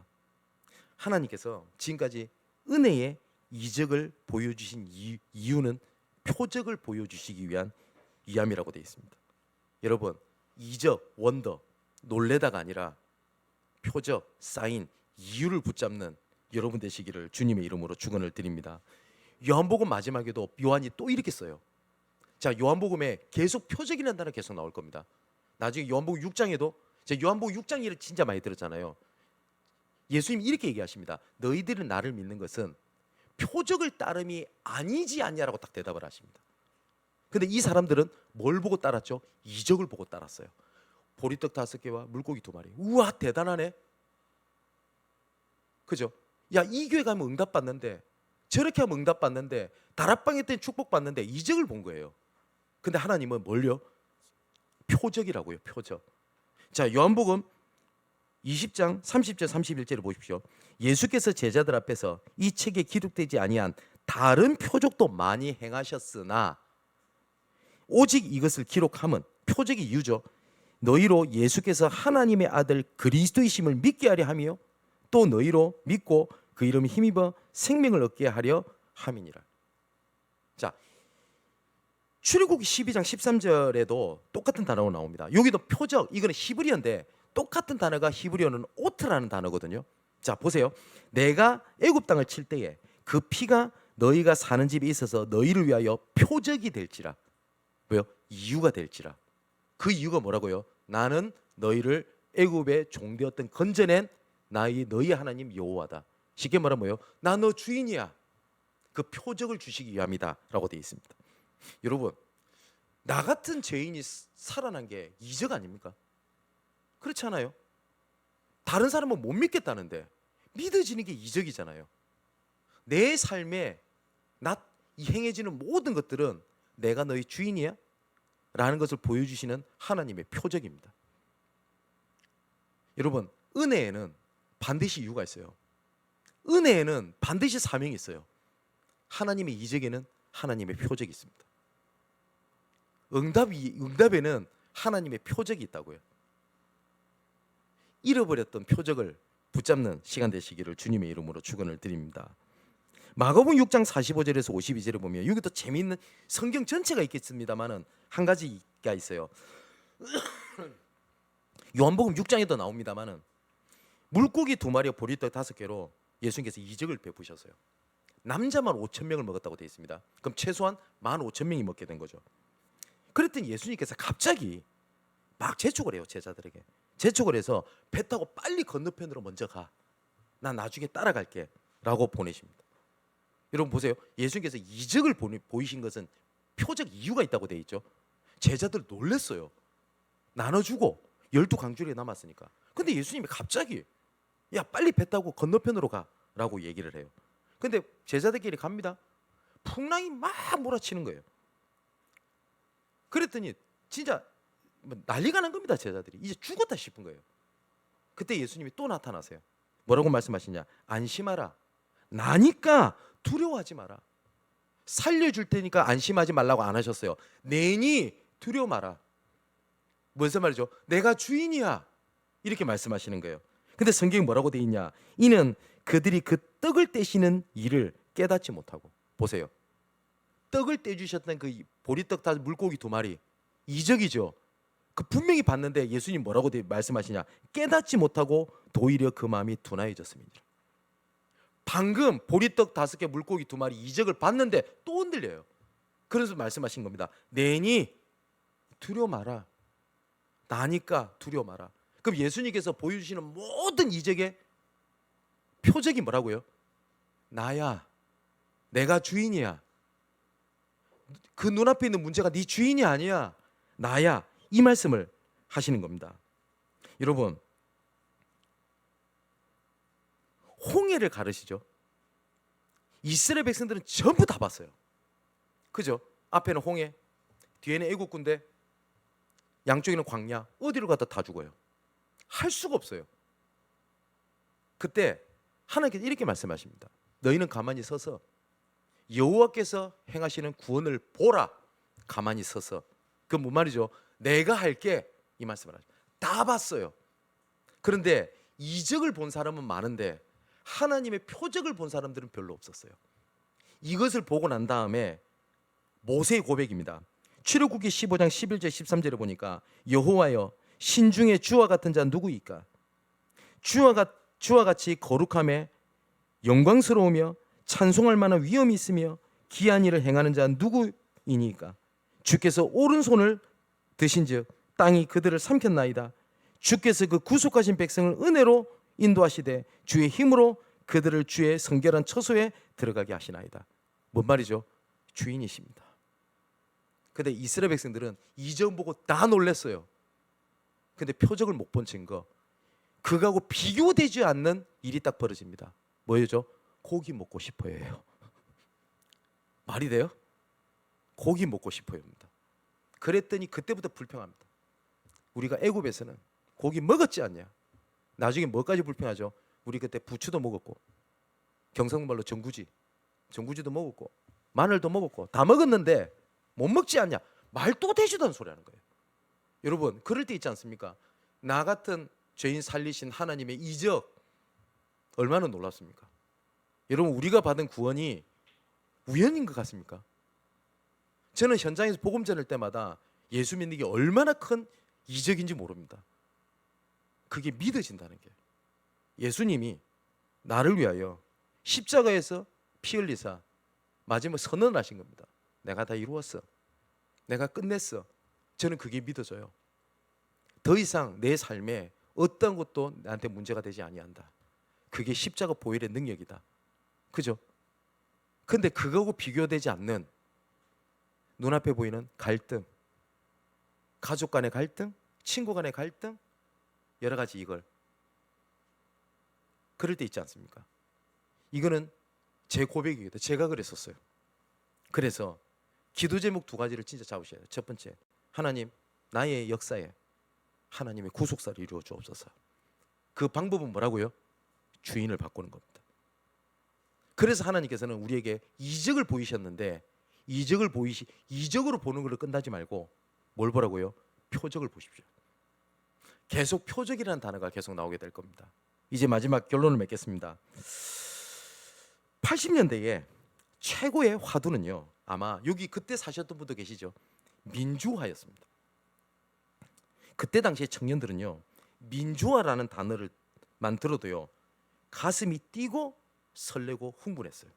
하나님께서 지금까지 은혜의 이적을 보여주신 이유는 표적을 보여주시기 위함이라고 되어 있습니다. 여러분, 이적, 원더, 놀래다가 아니라 표적, 사인, 이유를 붙잡는 여러분 되시기를 주님의 이름으로 축원을 드립니다. 요한복음 마지막에도 요한이 또 이렇게 써요. 자, 요한복음에 계속 표적이라는 단어 계속 나올 겁니다. 나중에 요한복음 6장에도, 제가 요한복음 6장 일을 진짜 많이 들었잖아요. 예수님이 이렇게 얘기하십니다. 너희들은 나를 믿는 것은 표적을 따름이 아니지 않냐라고 딱 대답을 하십니다. 근데 이 사람들은 뭘 보고 따랐죠? 이적을 보고 따랐어요. 보리떡 5개와 물고기 2마리. 우와, 대단하네. 그죠? 야, 이 교회 가면 응답받는데, 저렇게 하면 응답받는데, 다락방에 때 축복받는데 이적을 본 거예요. 근데 하나님은 뭘요? 표적이라고요. 표적. 자, 요한복음 20장 30절 31절을 보십시오. 예수께서 제자들 앞에서 이 책에 기록되지 아니한 다른 표적도 많이 행하셨으나 오직 이것을 기록함은, 표적이 이유죠, 너희로 예수께서 하나님의 아들 그리스도이심을 믿게 하려 함이요 또 너희로 믿고 그 이름에 힘입어 생명을 얻게 하려 함이니라. 자, 출애굽기 12장 13절에도 똑같은 단어가 나옵니다. 여기도 표적, 이거는 히브리어인데 똑같은 단어가 히브리어는 오트라는 단어거든요. 자, 보세요. 내가 애굽 땅을 칠 때에 그 피가 너희가 사는 집에 있어서 너희를 위하여 표적이 될지라. 왜요? 이유가 될지라. 그 이유가 뭐라고요? 나는 너희를 애굽의 종되었던 건져낸 너희 하나님 여호와다. 쉽게 말하면 뭐예요? 나 너 주인이야. 그 표적을 주시기 위함이다 라고 되어 있습니다. 여러분, 나 같은 죄인이 살아난 게 이적 아닙니까? 그렇지 않아요? 다른 사람은 못 믿겠다는데 믿어지는 게 이적이잖아요. 내 삶에 이 행해지는 모든 것들은 내가 너희 주인이야? 라는 것을 보여주시는 하나님의 표적입니다. 여러분, 은혜에는 반드시 이유가 있어요. 은혜에는 반드시 사명이 있어요. 하나님의 이적에는 하나님의 표적이 있습니다. 응답에는 하나님의 표적이 있다고요. 잃어버렸던 표적을 붙잡는 시간 되시기를 주님의 이름으로 축원을 드립니다. 마가복음 6장 45절에서 52절을 보면 여기도 재미있는, 성경 전체가 있겠습니다만은 한 가지가 있어요. 요한복음 6장에도 나옵니다만은 물고기 2마리와 보리떡 5개로 예수님께서 이적을 베푸셨어요. 남자만 5,000명을 먹었다고 되어 있습니다. 그럼 최소한 15,000명이 먹게 된 거죠. 그랬더니 예수님께서 갑자기 막 재촉을 해요. 제자들에게 재촉을 해서 배 타고 빨리 건너편으로 먼저 가. 나 나중에 따라갈게 라고 보내십니다. 여러분 보세요. 예수님께서 이적을 보이신 것은 표적 이유가 있다고 되어 있죠. 제자들 놀랐어요. 나눠주고 12강줄에 남았으니까. 근데 예수님이 갑자기 야, 빨리 배 타고 건너편으로 가 라고 얘기를 해요. 근데 제자들끼리 갑니다. 풍랑이 막 몰아치는 거예요. 그랬더니 진짜 난리가 난 겁니다. 제자들이 이제 죽었다 싶은 거예요. 그때 예수님이 또 나타나세요. 뭐라고 말씀하시냐? 안심하라. 나니까 두려워하지 마라. 살려줄 테니까 안심하지 말라고 안 하셨어요. 내니 두려워 마라. 무슨 말이죠? 내가 주인이야. 이렇게 말씀하시는 거예요. 근데 성경이 뭐라고 돼 있냐? 이는 그들이 그 떡을 떼시는 일을 깨닫지 못하고. 보세요. 떡을 떼주셨던 그 보리떡 다 물고기 2마리 이적이죠. 그 분명히 봤는데 예수님 뭐라고 말씀하시냐? 깨닫지 못하고 도리어 그 마음이 둔하여졌습니다. 방금 보리떡 5개 물고기 2마리 이적을 봤는데 또 흔들려요. 그래서 말씀하신 겁니다. 내니 두려워 마라. 나니까 두려워 마라. 그럼 예수님께서 보여주시는 모든 이적의 표적이 뭐라고요? 나야. 내가 주인이야. 그 눈앞에 있는 문제가 네 주인이 아니야. 나야. 이 말씀을 하시는 겁니다. 여러분, 홍해를 가르시죠. 이스라엘 백성들은 전부 다 봤어요. 그죠? 앞에는 홍해, 뒤에는 애국 군대, 양쪽에는 광야. 어디로 가도 다 죽어요. 할 수가 없어요. 그때 하나님께서 이렇게 말씀하십니다. 너희는 가만히 서서 여호와께서 행하시는 구원을 보라. 가만히 서서. 그 뭔 말이죠? 내가 할게. 이 말씀을 하죠. 다 봤어요. 그런데 이적을 본 사람은 많은데 하나님의 표적을 본 사람들은 별로 없었어요. 이것을 보고 난 다음에 모세의 고백입니다. 출애굽기 15장 11절 13절에 보니까 여호와여 신중에 주와 같은 자 누구이까? 주와 같이 거룩함에 영광스러우며 찬송할 만한 위엄이 있으며 기한 일을 행하는 자는 누구이니까? 주께서 오른손을 드신즉 땅이 그들을 삼켰나이다. 주께서 그 구속하신 백성을 은혜로 인도하시되 주의 힘으로 그들을 주의 성결한 처소에 들어가게 하시나이다. 뭔 말이죠? 주인이십니다. 근데 이스라엘 백성들은 이전 보고 다 놀랐어요. 근데 표적을 못 본 증거, 그거하고 비교되지 않는 일이 딱 벌어집니다. 뭐예요? 고기 먹고 싶어요. 말이 돼요? 고기 먹고 싶어요입니다. 그랬더니 그때부터 불평합니다. 우리가 애굽에서는 고기 먹었지 않냐? 나중에 뭐까지 불평하죠? 우리 그때 부추도 먹었고, 경상말로 전구지도 먹었고, 마늘도 먹었고, 다 먹었는데 못 먹지 않냐? 말도 되지도 않은 소리 하는 거예요. 여러분, 그럴 때 있지 않습니까? 나 같은 죄인 살리신 하나님의 이적 얼마나 놀랍습니까? 여러분, 우리가 받은 구원이 우연인 것 같습니까? 저는 현장에서 복음 전할 때마다 예수 믿는 게 얼마나 큰 이적인지 모릅니다. 그게 믿어진다는 게, 예수님이 나를 위하여 십자가에서 피 흘리사 마지막 선언을 하신 겁니다. 내가 다 이루었어. 내가 끝냈어. 저는 그게 믿어져요. 더 이상 내 삶에 어떤 것도 나한테 문제가 되지 아니한다. 그게 십자가 보혈의 능력이다. 그죠? 근데 그거하고 비교되지 않는 눈앞에 보이는 갈등, 가족 간의 갈등, 친구 간의 갈등, 여러 가지 이걸 그럴 때 있지 않습니까? 이거는 제 고백이거든요. 제가 그랬었어요. 그래서 기도 제목 두 가지를 진짜 잡으셔야 돼요. 첫 번째, 하나님, 나의 역사에 하나님의 구속사를 이루어 주옵소서. 그 방법은 뭐라고요? 주인을 바꾸는 겁니다. 그래서 하나님께서는 우리에게 이적을 보이셨는데, 이적으로 보는 걸로 끝나지 말고 뭘 보라고요? 표적을 보십시오. 계속 표적이라는 단어가 계속 나오게 될 겁니다. 이제 마지막 결론을 맺겠습니다. 80년대에 최고의 화두는요, 아마 여기 그때 사셨던 분도 계시죠? 민주화였습니다. 그때 당시에 청년들은요, 민주화라는 단어를만 들어도요 가슴이 뛰고 설레고 흥분했어요.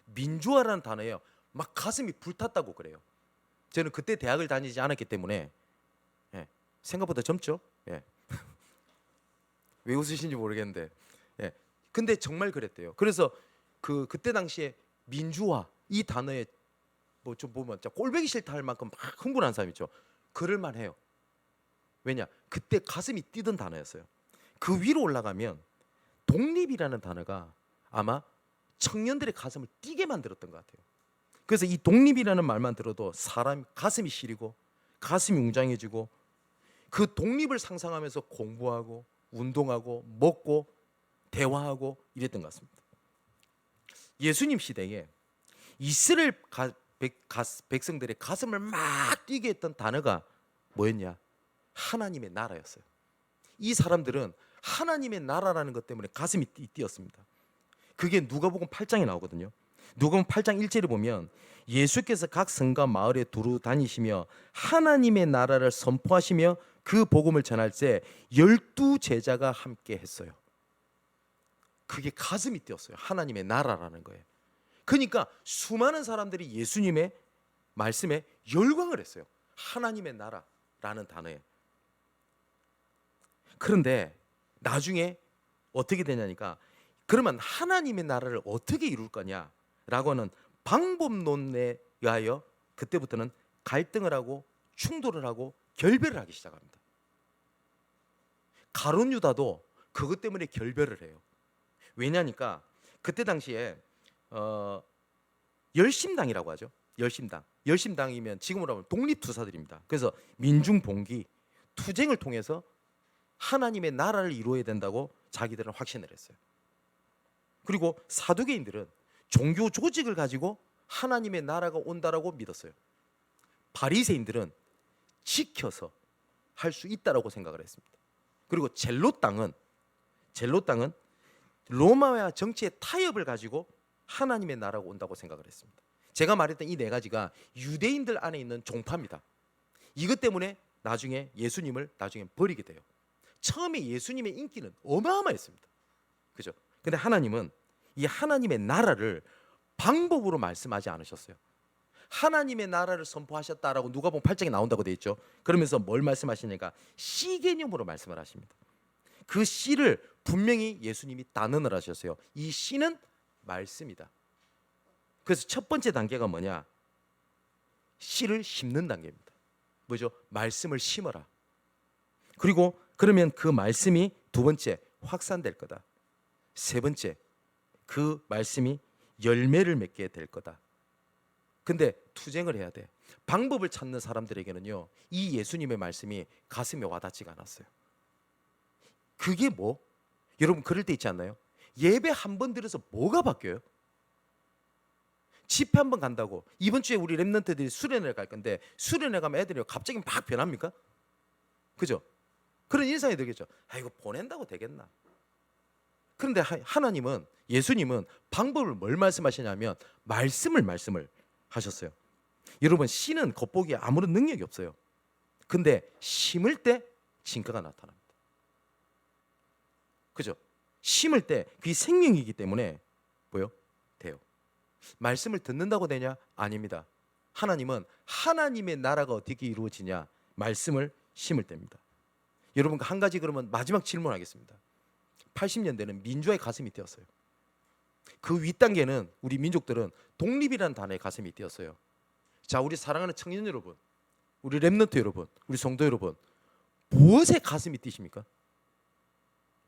민주화라는 단어에 막 가슴이 불탔다고 그래요. 저는 그때 대학을 다니지 않았기 때문에 생각보다 젊죠? 왜 웃으신지 모르겠는데, 근데 정말 그랬대요. 그래서 그때 당시에 민주화 이 단어에 뭐 좀 보면 진짜 꼴보기 싫다 할 만큼 막 흥분한 사람 있죠. 그럴만 해요. 왜냐? 그때 가슴이 뛰던 단어였어요. 그 위로 올라가면 독립이라는 단어가 아마 청년들의 가슴을 뛰게 만들었던 것 같아요. 그래서 이 독립이라는 말만 들어도 사람 가슴이 시리고 가슴이 웅장해지고, 그 독립을 상상하면서 공부하고 운동하고 먹고 대화하고 이랬던 것 같습니다. 예수님 시대에 이스라엘 백성들의 가슴을 막 뛰게 했던 단어가 뭐였냐? 하나님의 나라였어요. 이 사람들은 하나님의 나라라는 것 때문에 가슴이 뛰었습니다. 그게 누가복음 8장에 나오거든요. 누가복음 8장 1절에 보면 예수께서 각 성과 마을에 두루 다니시며 하나님의 나라를 선포하시며 그 복음을 전할 때 12제자가 함께 했어요. 그게 가슴이 뛰었어요. 하나님의 나라라는 거예요. 그러니까 수많은 사람들이 예수님의 말씀에 열광을 했어요. 하나님의 나라라는 단어에. 그런데 나중에 어떻게 되냐니까, 그러면 하나님의 나라를 어떻게 이룰 거냐라고 하는 방법론에 의하여 그때부터는 갈등을 하고 충돌을 하고 결별을 하기 시작합니다. 가룟 유다도 그것 때문에 결별을 해요. 왜냐니까 그때 당시에 열심당이라고 하죠. 열심당이면 지금으로 하면 독립투사들입니다. 그래서 민중봉기 투쟁을 통해서 하나님의 나라를 이루어야 된다고 자기들은 확신을 했어요. 그리고 사두개인들은 종교 조직을 가지고 하나님의 나라가 온다라고 믿었어요. 바리새인들은 지켜서 할 수 있다라고 생각을 했습니다. 그리고 젤롯당은 로마와 정치의 타협을 가지고 하나님의 나라가 온다고 생각을 했습니다. 제가 말했던 이 네 가지가 유대인들 안에 있는 종파입니다. 이것 때문에 나중에 예수님을 나중에 버리게 돼요. 처음에 예수님의 인기는 어마어마했습니다. 그죠? 근데 하나님은 이 하나님의 나라를 방법으로 말씀하지 않으셨어요. 하나님의 나라를 선포하셨다라고 누가복음 8장에 나온다고 돼 있죠. 그러면서 뭘 말씀하시니까 씨 개념으로 말씀을 하십니다. 그 씨를 분명히 예수님이 단언을 하셨어요. 이 씨는 말씀이다. 그래서 첫 번째 단계가 뭐냐? 씨를 심는 단계입니다. 뭐죠? 말씀을 심어라. 그리고 그러면 그 말씀이 두 번째 확산될 거다. 세 번째 그 말씀이 열매를 맺게 될 거다. 근데 투쟁을 해야 돼. 방법을 찾는 사람들에게는요, 이 예수님의 말씀이 가슴에 와닿지가 않았어요. 그게 뭐? 여러분 그럴 때 있지 않나요? 예배 한 번 들어서 뭐가 바뀌어요? 집회 한 번 간다고 이번 주에 우리 랩런트들이 수련회 갈 건데 수련회 가면 애들이 갑자기 막 변합니까? 그죠? 그런 인상이 들겠죠. 아 이거 보낸다고 되겠나? 그런데 하나님은, 예수님은 방법을 뭘 말씀하시냐면 말씀을 하셨어요. 여러분 씨는 겉보기에 아무런 능력이 없어요. 근데 심을 때 진가가 나타납니다. 그죠? 심을 때 그게 생명이기 때문에 뭐요? 돼요. 말씀을 듣는다고 되냐? 아닙니다. 하나님은 하나님의 나라가 어떻게 이루어지냐? 말씀을 심을 때입니다. 여러분 한 가지 그러면 마지막 질문하겠습니다. 80년대는 민주화의 가슴이 뛰었어요. 그 윗단계는 우리 민족들은 독립이라는 단어에 가슴이 뛰었어요. 자, 우리 사랑하는 청년 여러분, 우리 랩런트 여러분, 우리 성도 여러분, 무엇에 가슴이 뛰십니까?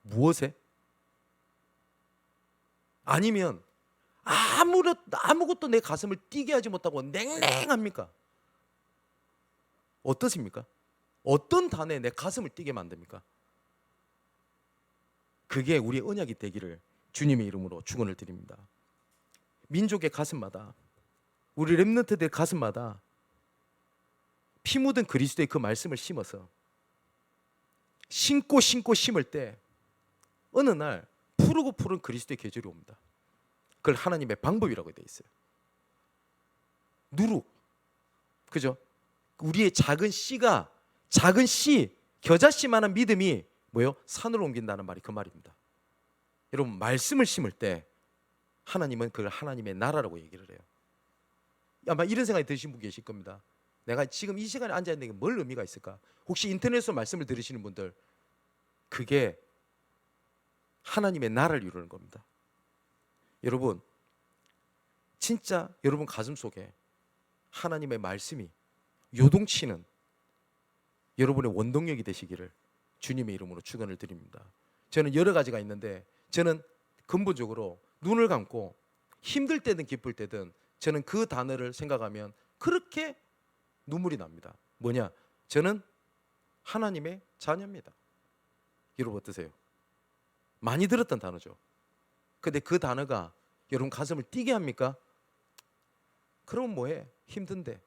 무엇에? 아니면 아무것도 내 가슴을 뛰게 하지 못하고 냉랭합니까? 어떠십니까? 어떤 단어에 내 가슴을 뛰게 만듭니까? 그게 우리의 언약이 되기를 주님의 이름으로 축원을 드립니다. 민족의 가슴마다, 우리 렘넌트들의 가슴마다 피 묻은 그리스도의 그 말씀을 심어서 심고 심을 때 어느 날 푸르고 푸른 그리스도의 계절이 옵니다. 그걸 하나님의 방법이라고 되어 있어요. 누룩, 그죠? 우리의 작은 씨가, 작은 씨, 겨자씨만한 믿음이 뭐요? 산으로 옮긴다는 말이 그 말입니다. 여러분 말씀을 심을 때 하나님은 그걸 하나님의 나라라고 얘기를 해요. 아마 이런 생각이 드신 분 계실 겁니다. 내가 지금 이 시간에 앉아 있는 게 뭘 의미가 있을까? 혹시 인터넷으로 말씀을 들으시는 분들, 그게 하나님의 나라를 이루는 겁니다. 여러분 진짜 여러분 가슴 속에 하나님의 말씀이 요동치는 여러분의 원동력이 되시기를 주님의 이름으로 축원을 드립니다. 저는 여러 가지가 있는데 저는 근본적으로 눈을 감고 힘들 때든 기쁠 때든 저는 그 단어를 생각하면 그렇게 눈물이 납니다. 뭐냐? 저는 하나님의 자녀입니다. 여러분 어떠세요? 많이 들었던 단어죠. 근데 그 단어가 여러분 가슴을 뛰게 합니까? 그럼 뭐해? 힘든데.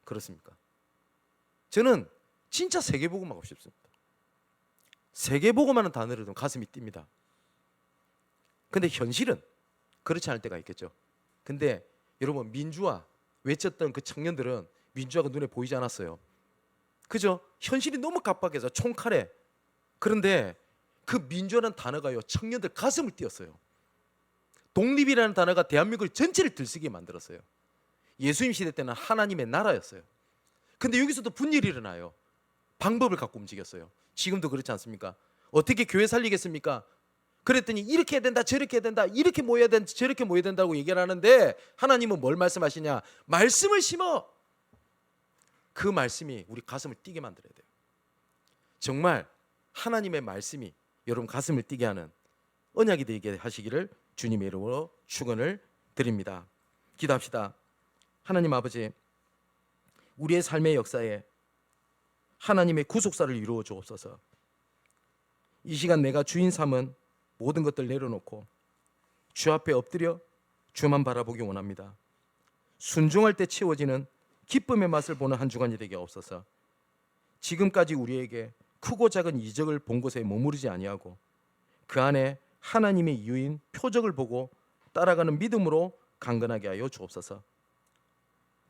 그렇습니까? 저는 진짜 세계복음 하고 싶습니다. 세계복음 하는 단어를 들으면 가슴이 뜁니다. 근데 현실은 그렇지 않을 때가 있겠죠. 근데 여러분 민주화 외쳤던 그 청년들은 민주화가 눈에 보이지 않았어요. 그죠? 현실이 너무 갑박해서 총칼에. 그런데 그 민주화라는 단어가요 청년들 가슴을 띄었어요. 독립이라는 단어가 대한민국 전체를 들썩이게 만들었어요. 예수님 시대 때는 하나님의 나라였어요. 근데 여기서도 분열이 일어나요. 방법을 갖고 움직였어요. 지금도 그렇지 않습니까? 어떻게 교회 살리겠습니까? 그랬더니 이렇게 해야 된다, 저렇게 해야 된다, 이렇게 모여야 된다, 저렇게 모여야 된다고 얘기를 하는데 하나님은 뭘 말씀하시냐? 말씀을 심어. 그 말씀이 우리 가슴을 뛰게 만들어야 돼요. 정말 하나님의 말씀이 여러분 가슴을 뛰게 하는 언약이 되게 하시기를 주님의 이름으로 축원을 드립니다. 기도합시다. 하나님 아버지, 우리의 삶의 역사에 하나님의 구속사를 이루어 주옵소서. 이 시간 내가 주인 삼은 모든 것들 내려놓고 주 앞에 엎드려 주만 바라보기 원합니다. 순종할 때 채워지는 기쁨의 맛을 보는 한 주간이 되게 없어서 지금까지 우리에게 크고 작은 이적을 본 곳에 머무르지 아니하고 그 안에 하나님의 이유인 표적을 보고 따라가는 믿음으로 강건하게 하여 주옵소서.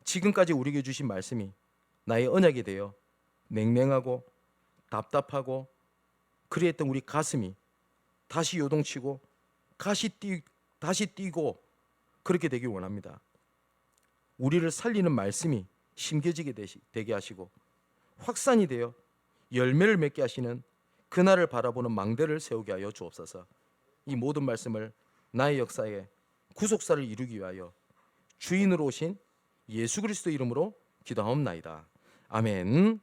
지금까지 우리에게 주신 말씀이 나의 언약이 되어 냉랭하고 답답하고 그리했던 우리 가슴이 다시 요동치고 다시 뛰고 그렇게 되길 원합니다. 우리를 살리는 말씀이 심겨지게 되게 하시고 확산이 되어 열매를 맺게 하시는 그날을 바라보는 망대를 세우게 하여 주옵소서. 이 모든 말씀을 나의 역사에 구속사를 이루기 위하여 주인으로 오신 예수 그리스도 이름으로 기도하옵나이다. 아멘.